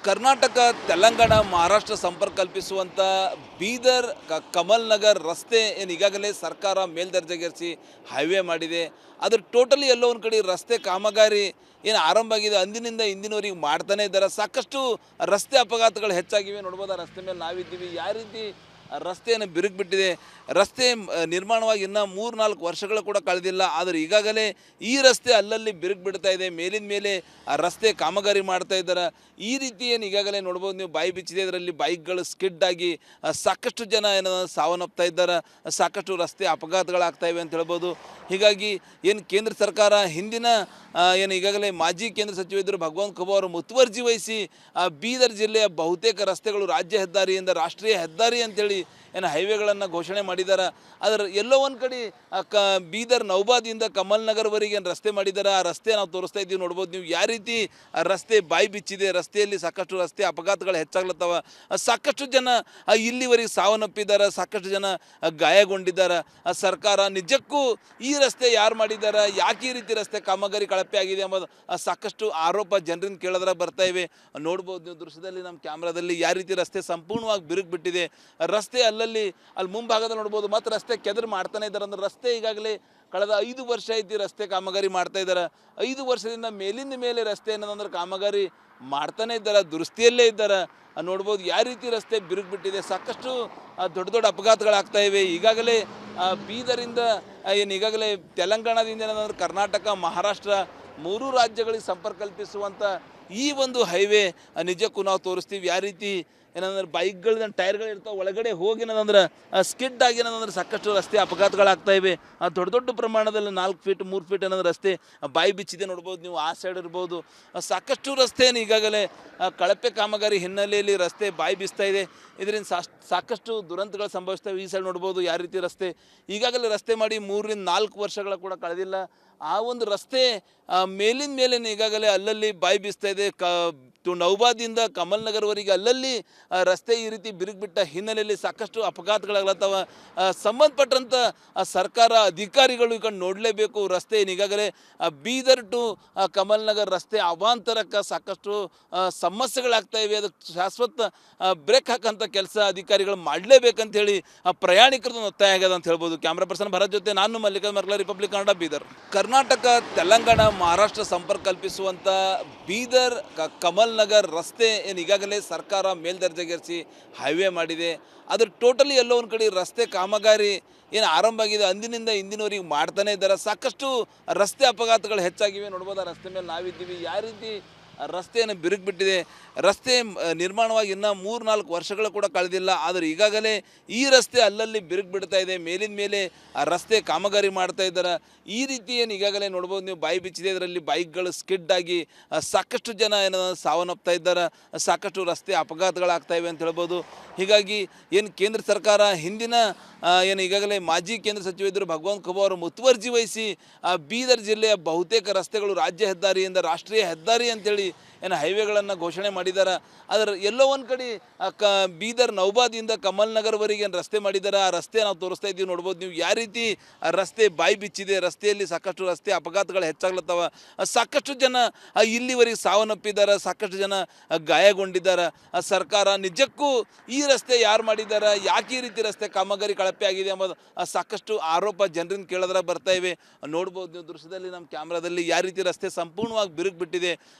ಕರ್ನಾಟಕ ತೆಲಂಗಾಣ ಮಹಾರಾಷ್ಟ್ರ ಸಂಪರ್ಕ ಕಲ್ಪಿಸುವಂಥ ಬೀದರ್ ಕಮಲ್ ನಗರ್ ರಸ್ತೆ ಏನು ಈಗಾಗಲೇ ಸರ್ಕಾರ ಮೇಲ್ದರ್ಜೆಗೇರಿಸಿ ಹೈವೇ ಮಾಡಿದೆ. ಅದ್ರ ಟೋಟಲಿ ಎಲ್ಲೋ ಒಂದು ಕಡೆ ರಸ್ತೆ ಕಾಮಗಾರಿ ಏನು ಆರಂಭ ಆಗಿದೆ ಅಂದಿನಿಂದ ಇಂದಿನವರೆಗೆ ಮಾಡ್ತಾನೆ ಇದ್ದಾರೆ. ಸಾಕಷ್ಟು ರಸ್ತೆ ಅಪಘಾತಗಳು ಹೆಚ್ಚಾಗಿವೆ. ನೋಡ್ಬೋದು ಆ ರಸ್ತೆ ಮೇಲೆ ನಾವಿದ್ದೀವಿ. ಯಾವ ರೀತಿ ರಸ್ತೆಯನ್ನು ಬಿರುಕು ಬಿಟ್ಟಿದೆ. ರಸ್ತೆ ನಿರ್ಮಾಣವಾಗಿ ಇನ್ನೂ 3-4 ವರ್ಷಗಳು ಕೂಡ ಕಳೆದಿಲ್ಲ. ಆದರೆ ಈಗಾಗಲೇ ಈ ರಸ್ತೆ ಅಲ್ಲಲ್ಲಿ ಬಿರುಕು ಬಿಡ್ತಾ ಇದೆ. ಮೇಲಿನ ಮೇಲೆ ಆ ರಸ್ತೆ ಕಾಮಗಾರಿ ಮಾಡ್ತಾ ಇದ್ದಾರೆ. ಈ ರೀತಿ ಏನು ಈಗಾಗಲೇ ನೋಡ್ಬೋದು ನೀವು, ಬಾಯಿ ಬಿಚ್ಚಿದೆ. ಇದರಲ್ಲಿ ಬೈಕ್ಗಳು ಸ್ಕಿಡ್ ಆಗಿ ಸಾಕಷ್ಟು ಜನ ಏನೋ ಸಾವನ್ನಪ್ತಾ ಇದ್ದಾರೆ. ಸಾಕಷ್ಟು ರಸ್ತೆ ಅಪಘಾತಗಳಾಗ್ತಾ ಇವೆ ಅಂತ ಹೇಳ್ಬೋದು. ಹೀಗಾಗಿ ಏನು ಕೇಂದ್ರ ಸರ್ಕಾರ ಹಿಂದಿನ ಏನು ಈಗಾಗಲೇ ಮಾಜಿ ಕೇಂದ್ರ ಸಚಿವರು ಭಗವಂತ ಖೂಬಾ ಅವರು ಮುತುವರ್ಜಿ ವಹಿಸಿ ಬೀದರ್ ಜಿಲ್ಲೆಯ ಬಹುತೇಕ ರಸ್ತೆಗಳು ರಾಜ್ಯ ಹೆದ್ದಾರಿಯಿಂದ ರಾಷ್ಟ್ರೀಯ ಹೆದ್ದಾರಿ ಅಂತೇಳಿ ಏನು ಹೈವೇಗಳನ್ನು ಘೋಷಣೆ ಮಾಡಿದ್ದಾರೆ. ಅದರ ಎಲ್ಲೋ ಒಂದು ಕಡೆ ಬೀದರ್ ನೌಬಾದಿಂದ ಕಮಲ್ ನಗರ್ವರೆಗೆ ಏನು ರಸ್ತೆ ಮಾಡಿದ್ದಾರೆ, ಆ ರಸ್ತೆ ನಾವು ತೋರಿಸ್ತಾ ಇದ್ದೀವಿ. ನೋಡ್ಬೋದು ನೀವು ಯಾವ ರೀತಿ ರಸ್ತೆ ಬಾಯಿ ಬಿಚ್ಚಿದೆ. ರಸ್ತೆಯಲ್ಲಿ ಸಾಕಷ್ಟು ರಸ್ತೆ ಅಪಘಾತಗಳು ಹೆಚ್ಚಾಗ್ಲತ್ತವ. ಸಾಕಷ್ಟು ಜನ ಇಲ್ಲಿವರೆಗೆ ಸಾವನ್ನಪ್ಪಿದ್ದಾರೆ. ಸಾಕಷ್ಟು ಜನ ಗಾಯಗೊಂಡಿದ್ದಾರೆ. ಸರ್ಕಾರ ನಿಜಕ್ಕೂ ಈ ರಸ್ತೆ ಯಾರು ಮಾಡಿದ್ದಾರೆ, ಯಾಕೆ ಈ ರೀತಿ ರಸ್ತೆ ಕಾಮಗಾರಿ ಕಳಪೆ ಆಗಿದೆ ಎಂಬುದು ಸಾಕಷ್ಟು ಆರೋಪ ಜನರಿಂದ ಕೇಳಿದ್ರೆ ಬರ್ತಾ ಇವೆ. ನೋಡ್ಬೋದು ನೀವು ದೃಶ್ಯದಲ್ಲಿ, ನಮ್ಮ ಕ್ಯಾಮ್ರಾದಲ್ಲಿ ಯಾವ ರೀತಿ ರಸ್ತೆ ಸಂಪೂರ್ಣವಾಗಿ ಬಿರುಕು ಬಿಟ್ಟಿದೆ. ರಸ್ತೆ ಅಲ್ಲಿ ಮುಂಭಾಗದಲ್ಲಿ ನೋಡ್ಬೋದು. ಮತ್ತು ರಸ್ತೆ ಕೆದರು ಮಾಡ್ತಾನೆ ಇದ್ದಾರೆ. ಅಂದ್ರೆ ರಸ್ತೆ ಈಗಾಗಲೇ ಕಳೆದ 5 ವರ್ಷ ಐತಿ ರಸ್ತೆ ಕಾಮಗಾರಿ ಮಾಡ್ತಾ ಇದ್ದಾರೆ. 5 ವರ್ಷದಿಂದ ಮೇಲಿಂದ ಮೇಲೆ ರಸ್ತೆ ಏನಂದ್ರೆ ಕಾಮಗಾರಿ ಮಾಡ್ತಾನೆ ಇದ್ದಾರೆ, ದುರಸ್ತಿಯಲ್ಲೇ ಇದ್ದಾರೆ. ನೋಡ್ಬೋದು ಯಾವ ರೀತಿ ರಸ್ತೆ ಬಿರುಕು ಬಿಟ್ಟಿದೆ. ಸಾಕಷ್ಟು ದೊಡ್ಡ ದೊಡ್ಡ ಅಪಘಾತಗಳಾಗ್ತಾ ಇವೆ. ಈಗಾಗಲೇ ಬೀದರಿಂದ ಏನು ಈಗಾಗಲೇ ತೆಲಂಗಾಣದಿಂದ ಏನಂದ್ರೆ ಕರ್ನಾಟಕ ಮಹಾರಾಷ್ಟ್ರ 3 ರಾಜ್ಯಗಳಿಗೆ ಸಂಪರ್ಕ ಕಲ್ಪಿಸುವಂಥ ಈ ಒಂದು ಹೈವೇ ನಿಜಕ್ಕೂ ನಾವು ತೋರಿಸ್ತೀವಿ. ಯಾವ ರೀತಿ ಏನಂದ್ರೆ ಬೈಕ್ಗಳ ಟೈರ್ಗಳು ಇರ್ತಾವೆ, ಒಳಗಡೆ ಹೋಗಿ ಏನಂದ್ರೆ ಸ್ಕಿಡ್ ಆಗಿ ಏನಂದ್ರೆ ಸಾಕಷ್ಟು ರಸ್ತೆ ಅಪಘಾತಗಳಾಗ್ತಾ ಇವೆ. ದೊಡ್ಡ ದೊಡ್ಡ ಪ್ರಮಾಣದಲ್ಲಿ 4 ಫೀಟ್ 3 ಫೀಟ್ ಏನಂದ್ರೆ ರಸ್ತೆ ಬಾಯಿ ಬಿಚ್ಚಿದೆ. ನೋಡ್ಬೋದು ನೀವು ಆ ಸೈಡ್ ಇರ್ಬೋದು. ಸಾಕಷ್ಟು ರಸ್ತೆಯನ್ನು ಈಗಾಗಲೇ ಕಳಪೆ ಕಾಮಗಾರಿ ಹಿನ್ನೆಲೆಯಲ್ಲಿ ರಸ್ತೆ ಬಾಯಿ ಬಿಸ್ತಾ ಇದೆ. ಇದರಿಂದ ಸಾಕಷ್ಟು ದುರಂತಗಳು ಸಂಭವಿಸ್ತವೆ. ಈ ಸೈಡ್ ನೋಡ್ಬೋದು ಯಾವ ರೀತಿ ರಸ್ತೆ ಈಗಾಗಲೇ ರಸ್ತೆ ಮಾಡಿ 3-4 ವರ್ಷಗಳ ಕೂಡ ಕಳೆದಿಲ್ಲ. ಆ ಒಂದು ರಸ್ತೆ ಮೇಲಿನ ಮೇಲೆ ಈಗಾಗಲೇ ಅಲ್ಲಲ್ಲಿ ಬಾಯಿ ಬೀಸ್ತಾ ಇದೆ. ನೌಬಾದಿಂದ ಕಮಲ್ ನಗರ್ವರೆಗೆ ಅಲ್ಲಲ್ಲಿ ರಸ್ತೆ ಈ ರೀತಿ ಬಿರುಕು ಬಿಟ್ಟ ಹಿನ್ನೆಲೆಯಲ್ಲಿ ಸಾಕಷ್ಟು ಅಪಘಾತಗಳಾಗ್ಲತ್ತವ. ಸಂಬಂಧಪಟ್ಟಂಥ ಸರ್ಕಾರ ಅಧಿಕಾರಿಗಳು ಈ ಕಡೆ ನೋಡಲೇಬೇಕು. ರಸ್ತೆ ಈಗಾಗಲೇ ಬೀದರ್ ಟು ಕಮಲ್ ನಗರ್ ರಸ್ತೆ ಅವಾಂತರಕ್ಕೆ ಸಾಕಷ್ಟು ಸಮಸ್ಯೆಗಳಾಗ್ತಾ ಇವೆ. ಅದಕ್ಕೆ ಶಾಶ್ವತ ಬ್ರೇಕ್ ಹಾಕೋಂಥ ಕೆಲಸ ಅಧಿಕಾರಿಗಳು ಮಾಡಲೇಬೇಕಂತೇಳಿ ಪ್ರಯಾಣಿಕರದ್ದು ಒತ್ತಾಯ ಆಗ್ಯದ ಅಂತ ಹೇಳ್ಬೋದು. ಕ್ಯಾಮ್ರಾ ಪರ್ಸನ್ ಭರತ್ ಜೊತೆ ನಾನು ಮಲ್ಲಿಕಾ ಮರ್ಲಾ, ರಿಪಬ್ಲಿಕ್ ಕನ್ನಡ, ಬೀದರ್. ಕರ್ನಾಟಕ ತೆಲಂಗಾಣ ಮಹಾರಾಷ್ಟ್ರ ಸಂಪರ್ಕ ಕಲ್ಪಿಸುವಂಥ ಬೀದರ್ ಕಮಲ್ ನಗರ್ ರಸ್ತೆ ಏನು ಈಗಾಗಲೇ ಸರ್ಕಾರ ಮೇಲ್ದರ್ಜೆಗೇರಿಸಿ ಹೈವೇ ಮಾಡಿದೆ. ಅದ್ರ ಟೋಟಲಿ ಎಲ್ಲೋ ಒಂದು ಕಡೆ ರಸ್ತೆ ಕಾಮಗಾರಿ ಏನು ಆರಂಭ ಆಗಿದೆ ಅಂದಿನಿಂದ ಇಂದಿನವರೆಗೆ ಮಾಡ್ತಾನೆ ಇದ್ದಾರೆ. ಸಾಕಷ್ಟು ರಸ್ತೆ ಅಪಘಾತಗಳು ಹೆಚ್ಚಾಗಿವೆ. ನೋಡ್ಬೋದು ಆ ರಸ್ತೆ ಮೇಲೆ ನಾವಿದ್ದೀವಿ. ಯಾವ ರೀತಿ ರಸ್ತೆಯನ್ನು ಬಿರುಕು ಬಿಟ್ಟಿದೆ. ರಸ್ತೆ ನಿರ್ಮಾಣವಾಗಿ ಇನ್ನೂ 3-4 ವರ್ಷಗಳು ಕೂಡ ಕಳೆದಿಲ್ಲ. ಆದರೆ ಈಗಾಗಲೇ ಈ ರಸ್ತೆ ಅಲ್ಲಲ್ಲಿ ಬಿರುಕು ಬಿಡ್ತಾ ಇದೆ. ಮೇಲಿನ ಮೇಲೆ ಆ ರಸ್ತೆ ಕಾಮಗಾರಿ ಮಾಡ್ತಾ ಇದ್ದಾರೆ. ಈ ರೀತಿ ಏನು ಈಗಾಗಲೇ ನೋಡ್ಬೋದು ನೀವು, ಬಾಯಿ ಬಿಚ್ಚಿದೆ. ಇದರಲ್ಲಿ ಬೈಕ್ಗಳು ಸ್ಕಿಡ್ ಆಗಿ ಸಾಕಷ್ಟು ಜನ ಏನೋ ಸಾವನ್ನಪ್ತಾ ಇದ್ದಾರೆ. ಸಾಕಷ್ಟು ರಸ್ತೆ ಅಪಘಾತಗಳಾಗ್ತಾ ಇವೆ ಅಂತ ಹೇಳ್ಬೋದು. ಹೀಗಾಗಿ ಏನು ಕೇಂದ್ರ ಸರ್ಕಾರ ಹಿಂದಿನ ಏನು ಈಗಾಗಲೇ ಮಾಜಿ ಕೇಂದ್ರ ಸಚಿವರು ಭಗವಂತ ಖೂಬಾ ಅವರು ಮುತುವರ್ಜಿ ವಹಿಸಿ ಬೀದರ್ ಜಿಲ್ಲೆಯ ಬಹುತೇಕ ರಸ್ತೆಗಳು ರಾಜ್ಯ ಹೆದ್ದಾರಿಯಿಂದ ರಾಷ್ಟ್ರೀಯ ಹೆದ್ದಾರಿ ಅಂತೇಳಿ ಏನು ಹೈವೇಗಳನ್ನು ಘೋಷಣೆ ಮಾಡಿದ್ದಾರೆ. ಅದರ ಎಲ್ಲೋ ಒಂದು ಕಡೆ ಬೀದರ್ ನೌಬಾದಿಂದ ಕಮಲ್ ನಗರ್ವರೆಗೆ ಏನು ರಸ್ತೆ ಮಾಡಿದ್ದಾರೆ, ಆ ರಸ್ತೆ ನಾವು ತೋರಿಸ್ತಾ ಇದ್ದೀವಿ. ನೋಡ್ಬೋದು ನೀವು ಯಾವ ರೀತಿ ರಸ್ತೆ ಬಾಯಿ ಬಿಚ್ಚಿದೆ. ರಸ್ತೆಯಲ್ಲಿ ಸಾಕಷ್ಟು ರಸ್ತೆ ಅಪಘಾತಗಳು ಹೆಚ್ಚಾಗ್ಲತ್ತವ. ಸಾಕಷ್ಟು ಜನ ಇಲ್ಲಿವರೆಗೆ ಸಾವನ್ನಪ್ಪಿದ್ದಾರೆ. ಸಾಕಷ್ಟು ಜನ ಗಾಯಗೊಂಡಿದ್ದಾರೆ. ಸರ್ಕಾರ ನಿಜಕ್ಕೂ ಈ ರಸ್ತೆ ಯಾರು ಮಾಡಿದ್ದಾರೆ, ಯಾಕೆ ಈ ರೀತಿ ರಸ್ತೆ ಕಾಮಗಾರಿ ಕಳಪೆ ಆಗಿದೆ ಎಂಬುದು ಸಾಕಷ್ಟು ಆರೋಪ ಜನರಿಂದ ಕೇಳಿದ್ರೆ ಬರ್ತಾ ಇವೆ. ನೋಡ್ಬೋದು ನೀವು ದೃಶ್ಯದಲ್ಲಿ, ನಮ್ಮ ಕ್ಯಾಮ್ರಾದಲ್ಲಿ ಯಾವ ರೀತಿ ರಸ್ತೆ ಸಂಪೂರ್ಣವಾಗಿ ಬಿರುಕು ಬಿಟ್ಟಿದೆ.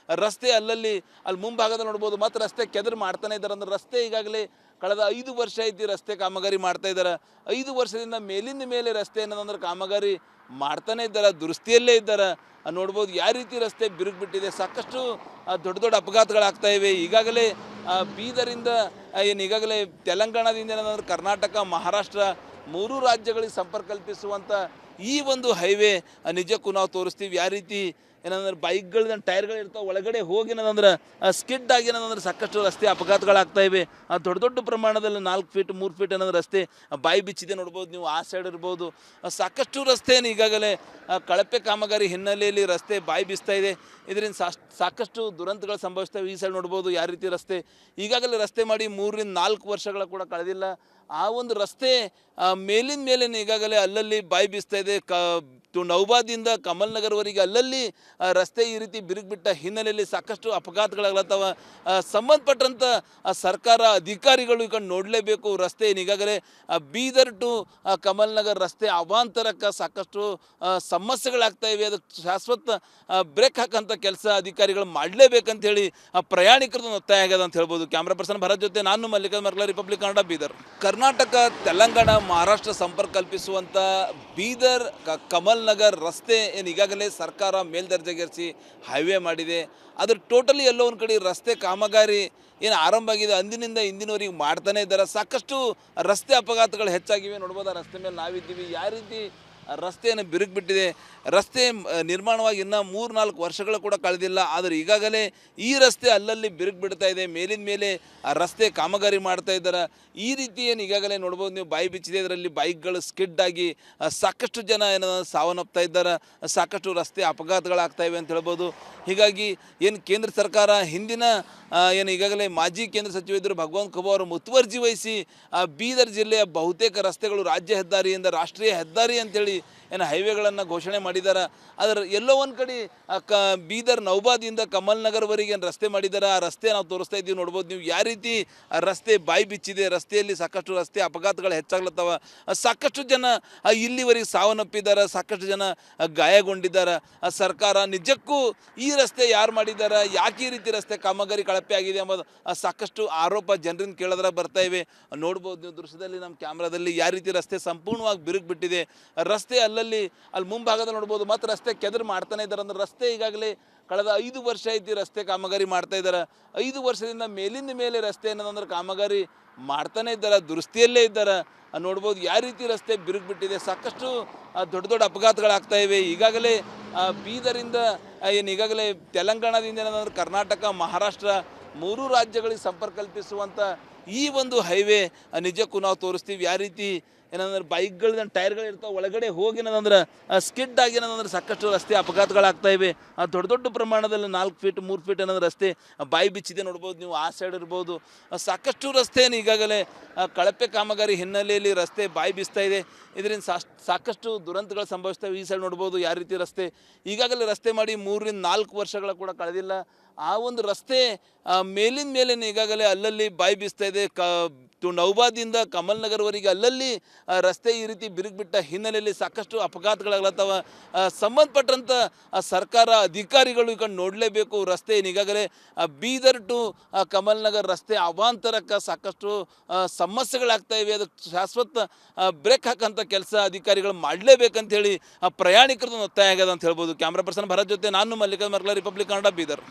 ರಸ್ತೆ ಅಲ್ಲಿ ಮುಂಭಾಗದಲ್ಲಿ ನೋಡ್ಬೋದು. ಮತ್ತು ರಸ್ತೆ ಕೆದರು ಮಾಡ್ತಾನೆ ಇದ್ದಾರೆ. ಅಂದ್ರೆ ರಸ್ತೆ ಈಗಾಗಲೇ ಕಳೆದ 5 ವರ್ಷ ಐತಿ ರಸ್ತೆ ಕಾಮಗಾರಿ ಮಾಡ್ತಾ ಇದ್ದಾರೆ. 5 ವರ್ಷದಿಂದ ಮೇಲಿಂದ ಮೇಲೆ ರಸ್ತೆ ಏನಂದ್ರೆ ಕಾಮಗಾರಿ ಮಾಡ್ತಾನೆ ಇದ್ದಾರೆ, ದುರಸ್ತಿಯಲ್ಲೇ ಇದ್ದಾರೆ. ನೋಡ್ಬೋದು ಯಾವ ರೀತಿ ರಸ್ತೆ ಬಿರುಕು ಬಿಟ್ಟಿದೆ. ಸಾಕಷ್ಟು ದೊಡ್ಡ ದೊಡ್ಡ ಅಪಘಾತಗಳಾಗ್ತಾ ಇವೆ. ಈಗಾಗಲೇ ಬೀದರಿಂದ ಏನು ಈಗಾಗಲೇ ತೆಲಂಗಾಣದಿಂದ ಏನಂದ್ರೆ ಕರ್ನಾಟಕ ಮಹಾರಾಷ್ಟ್ರ 3 ರಾಜ್ಯಗಳಿಗೆ ಸಂಪರ್ಕ ಕಲ್ಪಿಸುವಂಥ ಈ ಒಂದು ಹೈವೇ ನಿಜಕ್ಕೂ ನಾವು ತೋರಿಸ್ತೀವಿ. ಯಾವ ರೀತಿ ಏನಂದ್ರೆ ಬೈಕ್ಗಳ ಟೈರ್ಗಳು ಇರ್ತಾವೆ, ಒಳಗಡೆ ಹೋಗಿ ಏನಂದ್ರೆ ಸ್ಕಿಡ್ ಆಗಿ ಏನಂದ್ರೆ ಸಾಕಷ್ಟು ರಸ್ತೆ ಅಪಘಾತಗಳಾಗ್ತಾ ಇವೆ. ದೊಡ್ಡ ದೊಡ್ಡ ಪ್ರಮಾಣದಲ್ಲಿ 4 ಫೀಟ್ 3 ಫೀಟ್ ಏನಂದ್ರೆ ರಸ್ತೆ ಬಾಯಿ ಬಿಚ್ಚಿದೆ. ನೋಡ್ಬೋದು ನೀವು ಆ ಸೈಡ್ ಇರ್ಬೋದು. ಸಾಕಷ್ಟು ರಸ್ತೆಯನ್ನು ಈಗಾಗಲೇ ಕಳಪೆ ಕಾಮಗಾರಿ ಹಿನ್ನೆಲೆಯಲ್ಲಿ ರಸ್ತೆ ಬಾಯಿ ಬಿಸ್ತಾ ಇದೆ. ಇದರಿಂದ ಸಾಕಷ್ಟು ದುರಂತಗಳು ಸಂಭವಿಸ್ತವೆ. ಈ ಸೈಡ್ ನೋಡ್ಬೋದು ಯಾವ ರೀತಿ ರಸ್ತೆ ಈಗಾಗಲೇ ರಸ್ತೆ ಮಾಡಿ 3-4 ವರ್ಷಗಳ ಕೂಡ ಕಳೆದಿಲ್ಲ. ಆ ಒಂದು ರಸ್ತೆ ಮೇಲಿನ ಮೇಲೆ ಈಗಾಗಲೇ ಅಲ್ಲಲ್ಲಿ ಬಾಯಿ ಬೀಸ್ತಾ ಇದೆ. ನೌಬಾದಿಂದ ಕಮಲ್ ನಗರ್ವರೆಗೆ ಅಲ್ಲಲ್ಲಿ ರಸ್ತೆ ಈ ರೀತಿ ಬಿರುಕು ಬಿಟ್ಟ ಹಿನ್ನೆಲೆಯಲ್ಲಿ ಸಾಕಷ್ಟು ಅಪಘಾತಗಳಾಗ್ಲತ್ತವ. ಸಂಬಂಧಪಟ್ಟಂಥ ಸರ್ಕಾರ ಅಧಿಕಾರಿಗಳು ಈಗ ನೋಡಲೇಬೇಕು. ರಸ್ತೆ ಈಗಾಗಲೇ ಬೀದರ್ ಟು ಕಮಲ್ ನಗರ್ ರಸ್ತೆ ಅವಾಂತರಕ್ಕೆ ಸಾಕಷ್ಟು ಸಮಸ್ಯೆಗಳಾಗ್ತಾ ಇವೆ. ಅದಕ್ಕೆ ಶಾಶ್ವತ ಬ್ರೇಕ್ ಹಾಕಂಥ ಕೆಲಸ ಅಧಿಕಾರಿಗಳು ಮಾಡಲೇಬೇಕಂತ ಹೇಳಿ ಪ್ರಯಾಣಿಕರದ್ದು ಒತ್ತಾಯ ಆಗ್ಯದ ಅಂತ ಹೇಳ್ಬೋದು. ಕ್ಯಾಮ್ರಾ ಪರ್ಸನ್ ಭರತ್ ಜೊತೆ ನಾನು ಮಲ್ಲಿಕಾರ್ಜುನ್ ಮರ್ಕಲ, ರಿಪಬ್ಲಿಕ್ ಕನ್ನಡ, ಬೀದರ್. ಕರ್ನಾಟಕ, ತೆಲಂಗಾಣ, ಮಹಾರಾಷ್ಟ್ರ ಸಂಪರ್ಕ ಕಲ್ಪಿಸುವಂಥ ಬೀದರ್ ಕಮಲ್ ನಗರ್ ರಸ್ತೆ ಏನು ಈಗಾಗಲೇ ಸರ್ಕಾರ ಮೇಲ್ದರ್ಜೆಗೇರಿಸಿ ಹೈವೇ ಮಾಡಿದೆ. ಅದ್ರ ಟೋಟಲಿ ಎಲ್ಲೋ ಒಂದು ಕಡೆ ರಸ್ತೆ ಕಾಮಗಾರಿ ಏನು ಆರಂಭ ಆಗಿದೆ ಅಂದಿನಿಂದ ಇಂದಿನವರೆಗೆ ಮಾಡ್ತಾನೆ ಇದ್ದಾರೆ. ಸಾಕಷ್ಟು ರಸ್ತೆ ಅಪಘಾತಗಳು ಹೆಚ್ಚಾಗಿವೆ. ನೋಡ್ಬೋದು, ರಸ್ತೆ ಮೇಲೆ ನಾವಿದ್ದೀವಿ, ಯಾವ ರೀತಿ ರಸ್ತೆಯನ್ನು ಬಿರುಕು ಬಿಟ್ಟಿದೆ. ರಸ್ತೆ ನಿರ್ಮಾಣವಾಗಿ ಇನ್ನೂ 3-4 ವರ್ಷಗಳು ಕೂಡ ಕಳೆದಿಲ್ಲ. ಆದರೆ ಈಗಾಗಲೇ ಈ ರಸ್ತೆ ಅಲ್ಲಲ್ಲಿ ಬಿರುಕು ಬಿಡ್ತಾ ಇದೆ. ಮೇಲಿನ ಮೇಲೆ ರಸ್ತೆ ಕಾಮಗಾರಿ ಮಾಡ್ತಾ ಇದ್ದಾರೆ. ಈ ರೀತಿ ಏನು ಈಗಾಗಲೇ ನೋಡ್ಬೋದು ನೀವು, ಬಾಯಿ ಬಿಚ್ಚಿದೆ. ಇದರಲ್ಲಿ ಬೈಕ್ಗಳು ಸ್ಕಿಡ್ ಆಗಿ ಸಾಕಷ್ಟು ಜನ ಏನೋ ಸಾವನ್ನಪ್ತಾ ಇದ್ದಾರೆ. ಸಾಕಷ್ಟು ರಸ್ತೆ ಅಪಘಾತಗಳಾಗ್ತಾ ಇವೆ ಅಂತ ಹೇಳ್ಬೋದು. ಹೀಗಾಗಿ ಏನು ಕೇಂದ್ರ ಸರ್ಕಾರ ಹಿಂದಿನ ಏನು ಈಗಾಗಲೇ ಮಾಜಿ ಕೇಂದ್ರ ಸಚಿವರು ಭಗವಂತ ಖೂಬಾ ಅವರು ಮುತುವರ್ಜಿ ವಹಿಸಿ ಬೀದರ್ ಜಿಲ್ಲೆಯ ಬಹುತೇಕ ರಸ್ತೆಗಳು ರಾಜ್ಯ ಹೆದ್ದಾರಿಯಿಂದ ರಾಷ್ಟ್ರೀಯ ಹೆದ್ದಾರಿ ಅಂತೇಳಿ ಏನು ಹೈವೇಗಳನ್ನು ಘೋಷಣೆ ಮಾಡಿದ್ದಾರೆ. ಅದರ ಎಲ್ಲೋ ಒಂದು ಕಡೆ ಬೀದರ್ ನೌಬಾದಿಂದ ಕಮಲ್ ನಗರ್ವರೆಗೆ ಏನು ರಸ್ತೆ ಮಾಡಿದ್ದಾರೆ, ಆ ರಸ್ತೆ ನಾವು ತೋರಿಸ್ತಾ ಇದ್ದೀವಿ. ನೋಡ್ಬೋದು ನೀವು ಯಾವ ರೀತಿ ರಸ್ತೆ ಬಾಯಿ ಬಿಚ್ಚಿದೆ. ರಸ್ತೆಯಲ್ಲಿ ಸಾಕಷ್ಟು ರಸ್ತೆ ಅಪಘಾತಗಳು ಹೆಚ್ಚಾಗ್ಲತ್ತವ. ಸಾಕಷ್ಟು ಜನ ಇಲ್ಲಿವರೆಗೆ ಸಾವನ್ನಪ್ಪಿದ್ದಾರೆ, ಸಾಕಷ್ಟು ಜನ ಗಾಯಗೊಂಡಿದ್ದಾರೆ. ಸರ್ಕಾರ ನಿಜಕ್ಕೂ ಈ ರಸ್ತೆ ಯಾರು ಮಾಡಿದ್ದಾರೆ, ಯಾಕೆ ಈ ರೀತಿ ರಸ್ತೆ ಕಾಮಗಾರಿ ಕಳಪೆ ಆಗಿದೆ ಎಂಬುದು ಸಾಕಷ್ಟು ಆರೋಪ ಜನರಿಂದ ಕೇಳಿದ್ರೆ ಬರ್ತಾ ಇವೆ. ನೋಡ್ಬೋದು ನೀವು ದೃಶ್ಯದಲ್ಲಿ, ನಮ್ಮ ಕ್ಯಾಮ್ರಾದಲ್ಲಿ ಯಾವ ರೀತಿ ರಸ್ತೆ ಸಂಪೂರ್ಣವಾಗಿ ಬಿರುಕು ಬಿಟ್ಟಿದೆ. ರಸ್ತೆ ಅಲ್ಲಿ ಮುಂಭಾಗದಲ್ಲಿ ನೋಡ್ಬೋದು, ಮತ್ತು ರಸ್ತೆ ಕೆದರು ಮಾಡ್ತಾನೆ ಇದ್ದಾರೆ. ಅಂದ್ರೆ ರಸ್ತೆ ಈಗಾಗಲೇ ಕಳೆದ 5 ವರ್ಷ ಐತಿ ರಸ್ತೆ ಕಾಮಗಾರಿ ಮಾಡ್ತಾ ಇದ್ದಾರೆ. 5 ವರ್ಷದಿಂದ ಮೇಲಿಂದ ಮೇಲೆ ರಸ್ತೆ ಏನಂದ್ರೆ ಕಾಮಗಾರಿ ಮಾಡ್ತಾನೆ ಇದ್ದಾರೆ, ದುರಸ್ತಿಯಲ್ಲೇ ಇದ್ದಾರೆ. ನೋಡ್ಬೋದು ಯಾವ ರೀತಿ ರಸ್ತೆ ಬಿರುಕು ಬಿಟ್ಟಿದೆ. ಸಾಕಷ್ಟು ದೊಡ್ಡ ದೊಡ್ಡ ಅಪಘಾತಗಳಾಗ್ತಾ ಇವೆ. ಈಗಾಗಲೇ ಬೀದರಿಂದ ಏನು ಈಗಾಗಲೇ ತೆಲಂಗಾಣದಿಂದ ಏನಂದ್ರೆ ಕರ್ನಾಟಕ, ಮಹಾರಾಷ್ಟ್ರ 3 ರಾಜ್ಯಗಳಿಗೆ ಸಂಪರ್ಕ ಕಲ್ಪಿಸುವಂಥ ಈ ಒಂದು ಹೈವೇ ನಿಜಕ್ಕೂ ನಾವು ತೋರಿಸ್ತೀವಿ. ಯಾವ ರೀತಿ ಏನಂದ್ರೆ ಬೈಕ್ಗಳ ಟೈರ್ಗಳು ಇರ್ತಾವೆ, ಒಳಗಡೆ ಹೋಗಿ ಏನಂದ್ರೆ ಸ್ಕಿಡ್ ಆಗಿ ಏನಂದ್ರೆ ಸಾಕಷ್ಟು ರಸ್ತೆ ಅಪಘಾತಗಳಾಗ್ತಾ ಇವೆ. ದೊಡ್ಡ ದೊಡ್ಡ ಪ್ರಮಾಣದಲ್ಲಿ 4 ಫೀಟ್ 3 ಫೀಟ್ ಅನ್ನೋದು ರಸ್ತೆ ಬಾಯಿ ಬಿಚ್ಚಿದೆ. ನೋಡ್ಬೋದು ನೀವು, ಆ ಸೈಡ್ ಇರ್ಬೋದು. ಸಾಕಷ್ಟು ರಸ್ತೆಯನ್ನು ಈಗಾಗಲೇ ಕಳಪೆ ಕಾಮಗಾರಿ ಹಿನ್ನೆಲೆಯಲ್ಲಿ ರಸ್ತೆ ಬಾಯಿ ಬೀಸ್ತಾ ಇದೆ. ಇದರಿಂದ ಸಾಕಷ್ಟು ದುರಂತಗಳು ಸಂಭವಿಸ್ತವೆ. ಈ ಸೈಡ್ ನೋಡ್ಬೋದು ಯಾವ ರೀತಿ ರಸ್ತೆ ಈಗಾಗಲೇ ರಸ್ತೆ ಮಾಡಿ 3-4 ವರ್ಷಗಳ ಕೂಡ ಕಳೆದಿಲ್ಲ. ಆ ಒಂದು ರಸ್ತೆ ಮೇಲಿನ ಮೇಲೆ ಈಗಾಗಲೇ ಅಲ್ಲಲ್ಲಿ ಬಾಯಿ ಬೀಸ್ತಾ ಇದೆ. ನೌಬಾದಿಂದ ಕಮಲ್ ನಗರ್ವರೆಗೆ ಅಲ್ಲಲ್ಲಿ ರಸ್ತೆ ಈ ರೀತಿ ಬಿರುಕು ಬಿಟ್ಟ ಹಿನ್ನೆಲೆಯಲ್ಲಿ ಸಾಕಷ್ಟು ಅಪಘಾತಗಳಾಗ್ಲತ್ತವ. ಸಂಬಂಧಪಟ್ಟಂಥ ಸರ್ಕಾರ ಅಧಿಕಾರಿಗಳು ಈಗ ನೋಡಲೇಬೇಕು. ರಸ್ತೆ ಈಗಾಗಲೇ ಬೀದರ್ ಟು ಕಮಲ್ ನಗರ್ ರಸ್ತೆ ಅವಾಂತರಕ್ಕೆ ಸಾಕಷ್ಟು ಸಮಸ್ಯೆಗಳಾಗ್ತಾ ಇವೆ. ಅದಕ್ಕೆ ಶಾಶ್ವತ ಬ್ರೇಕ್ ಹಾಕಂಥ ಕೆಲಸ ಅಧಿಕಾರಿಗಳು ಮಾಡಲೇಬೇಕಂತ ಹೇಳಿ ಪ್ರಯಾಣಿಕರದ್ದು ಒತ್ತಾಯ ಆಗ್ಯದ ಅಂತ ಹೇಳ್ಬೋದು. ಕ್ಯಾಮ್ರಾ ಪರ್ಸನ್ ಭರತ್ ಜೊತೆ ನಾನು ಮಲ್ಲಿಕಾರ್ಜುನ್ ಮರ್ಕಲ, ರಿಪಬ್ಲಿಕ್ ಕನ್ನಡ, ಬೀದರ್.